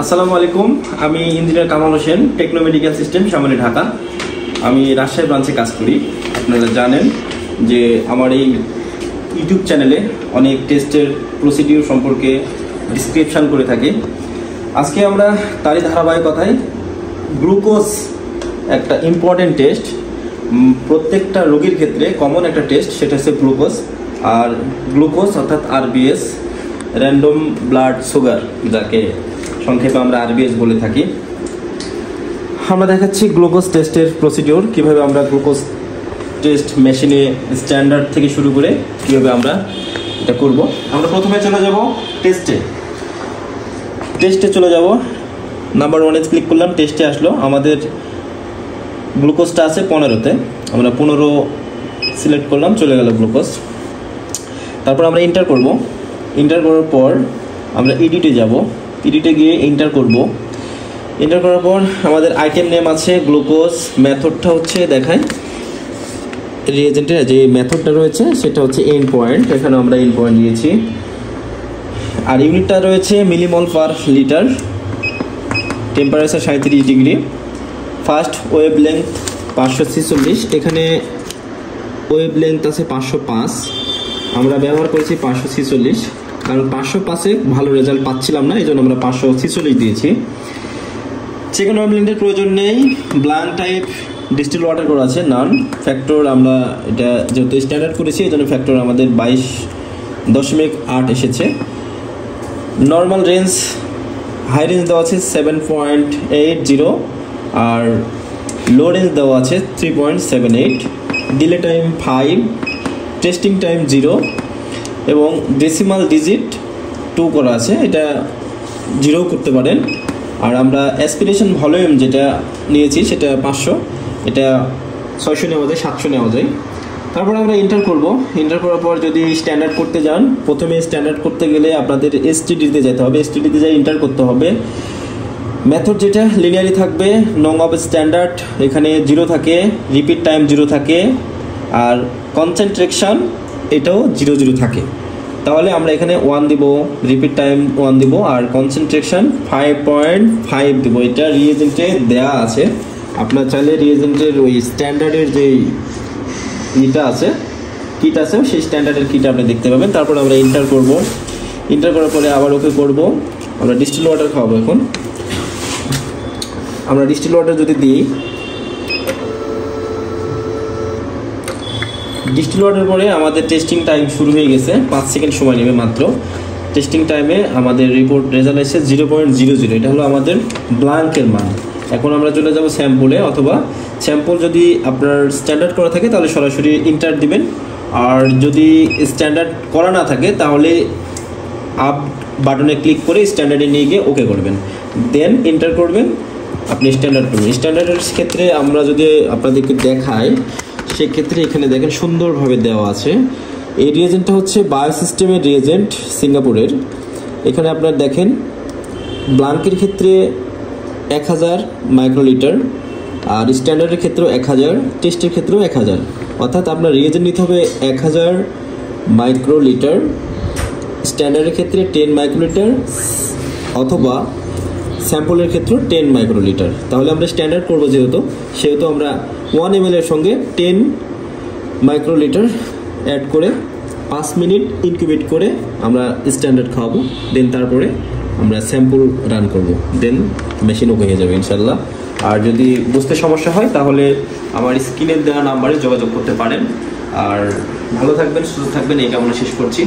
আসসালামু আলাইকুম। আমি engineer Kamal Hossain, techno medical system, Shyamoli, Dhaka. আমি রাজশাহী ব্রাঞ্চে কাজ করি। আপনারা জানেন যে আমার এই ইউটিউব চ্যানেলে অনেক টেস্টের প্রসিডিউর সম্পর্কে ডিসক্রিপশান করে থাকি। আজকে আমরা তারই ধারাবাহিকতায় গ্লুকোজ, একটা ইম্পর্টেন্ট টেস্ট, প্রত্যেকটা রোগীর ক্ষেত্রে কমন একটা টেস্ট, সেটা হচ্ছে গ্লুকোজ। আর গ্লুকোজ অর্থাৎ আরবিএস, র্যান্ডম ব্লাড সুগার, যাকে সংক্ষেপে আমরা আরবিএস বলে থাকি। আমরা দেখাচ্ছি গ্লুকোজ টেস্টের প্রসিডিওর, কিভাবে আমরা গ্লুকোজ টেস্ট মেশিনে স্ট্যান্ডার্ড থেকে শুরু করে কীভাবে আমরা এটা করব। আমরা প্রথমে চলে যাব টেস্টে চলে যাব। নাম্বার 1-এ ক্লিক করলাম, টেস্টে আসলো। আমাদের গ্লুকোজটা আছে 15-তে, আমরা 15 সিলেক্ট করলাম, চলে গেল গ্লুকোজ। তারপর আমরা এন্টার করব। এন্টার করার পর আমরা এডিটে যাব, এডিটে গিয়ে এন্টার করব। এন্টার করার পর আমাদের আইটেম নেম আছে গ্লুকোজ, মেথডটা হচ্ছে দেখায়, রিয়েজেন্টের যে মেথডটা রয়েছে সেটা হচ্ছে এন্ড পয়েন্ট, এখানে আমরা এন্ড পয়েন্ট দিয়েছি। আর ইউনিটটা রয়েছে millimole per litre, temperature 37 degree, first wave length 546, এখানে ওয়েভ লেন্থ আছে 505, আমরা ব্যবহার করেছি 546, কারণ 505-এ ভালো রেজাল্ট পাচ্ছিলাম না, এই জন্য আমরা 546 দিয়েছি। সেকেন্ড ওয়েভ লেন্থের প্রয়োজন নেই। ব্ল্যাঙ্ক টাইপ ডিস্টিল ওয়াটার করা আছে, নান। ফ্যাক্টর আমরা এটা যেহেতু স্ট্যান্ডার্ড করেছি, এই জন্য ফ্যাক্টর আমাদের 22.8 এসেছে। নর্মাল রেঞ্জ, হাই রেঞ্জ দেওয়া আছে 7.80, আর লো রেঞ্জ দেওয়া আছে 3.78। ডিলে টাইম 5, টেস্টিং টাইম 0, এবং ডেসিমাল ডিজিট 2 করা আছে, এটা 0 করতে পারেন। আর আমরা অ্যাসপিরেশন ভলিউম যেটা নিয়েছি সেটা 500, এটা 600 নেওয়া যায়, 700 নেওয়া যায়। তারপর আমরা এন্টার করব। এন্টার করার পর যদি স্ট্যান্ডার্ড করতে যান, প্রথমে স্ট্যান্ডার্ড করতে গেলে আপনাদের এসটিডিতে যেতে হবে, এসটিডিতে যাই এন্টার করতে হবে। মেথড যেটা লিনিয়ারি থাকবে, নং অফ স্ট্যান্ডার্ড এখানে 0 থাকে, রিপিট টাইম 0 থাকে, আর কনসেন্ট্রেশন এটাও 0 থাকে। তাহলে আমরা এখানে 1 দিব, রিপিট টাইম 1 দিব, আর কনসেন্ট্রেশন 5.5 দিব। এটা রিয়েজেন্টে দেয়া আছে, আপনার চাইলে রিয়েজেন্টের ওই স্ট্যান্ডার্ডের যে ইটা আছে, কিট আছে, সেই স্ট্যান্ডার্ডের কিট আপনি দেখতে পাবেন। তারপর আমরা এন্টার করব। এন্টার করার পরে আবার ওকে করব। আমরা ডিস্টিল ওয়াটার খাওয়াবো। এখন আমরা ডিস্টিল ওয়াটার যদি দিই, ডিস্টিল ওয়াটার পরে আমাদের টেস্টিং টাইম শুরু হয়ে গেছে, 5 সেকেন্ড সময় নেবে মাত্র। টেস্টিং টাইমে আমাদের রিপোর্ট রেজাল্ট এসেছে 0.00, এটা হলো আমাদের ব্ল্যাঙ্কের মান। এখন আমরা চলে যাব স্যাম্পলে, অথবা স্যাম্পল যদি আপনার স্ট্যান্ডার্ড করা থাকে তাহলে সরাসরি এন্টার দিবেন, আর যদি স্ট্যান্ডার্ড করা না থাকে তাহলে আপ বাটনে ক্লিক করে স্ট্যান্ডার্ডে নিয়ে গিয়ে ওকে করবেন, দেন এন্টার করবেন, আপনি স্ট্যান্ডার্ড করবেন। স্ট্যান্ডার্ডের ক্ষেত্রে আমরা যদি আপনাদেরকে দেখাই, সেক্ষেত্রে এখানে দেখেন সুন্দরভাবে দেওয়া আছে। এই রিয়েজেন্টটা হচ্ছে বায়োসিস্টেমের রিয়েজেন্ট, সিঙ্গাপুরের। এখানে আপনার দেখেন ব্ল্যাঙ্কের ক্ষেত্রে 1000 মাইক্রোলিটার, আর স্ট্যান্ডার্ডের ক্ষেত্রেও 1000, টেস্টের ক্ষেত্রেও 1000, অর্থাৎ আপনার রিয়েজেন্ট নিতে হবে 1000 মাইক্রোলিটার, স্ট্যান্ডার্ডের ক্ষেত্রে 10 মাইক্রোলিটার, অথবা স্যাম্পলের ক্ষেত্রে 10 মাইক্রোলিটার। তাহলে আমরা স্ট্যান্ডার্ড করবো সেহেতু আমরা 1 ml এর সঙ্গে 10 মাইক্রোলিটার অ্যাড করে 5 মিনিট ইনকিউবেট করে আমরা স্ট্যান্ডার্ড খাওয়াবো, দেন তারপরে আমরা স্যাম্পল রান করব, দেন মেশিন ওকে হয়ে যাবে ইনশাল্লাহ। আর যদি বুঝতে সমস্যা হয় তাহলে আমার স্ক্রিনে দেওয়া নাম্বারে যোগাযোগ করতে পারেন। আর ভালো থাকবেন, সুস্থ থাকবেন, এই কামনা শেষ করছি।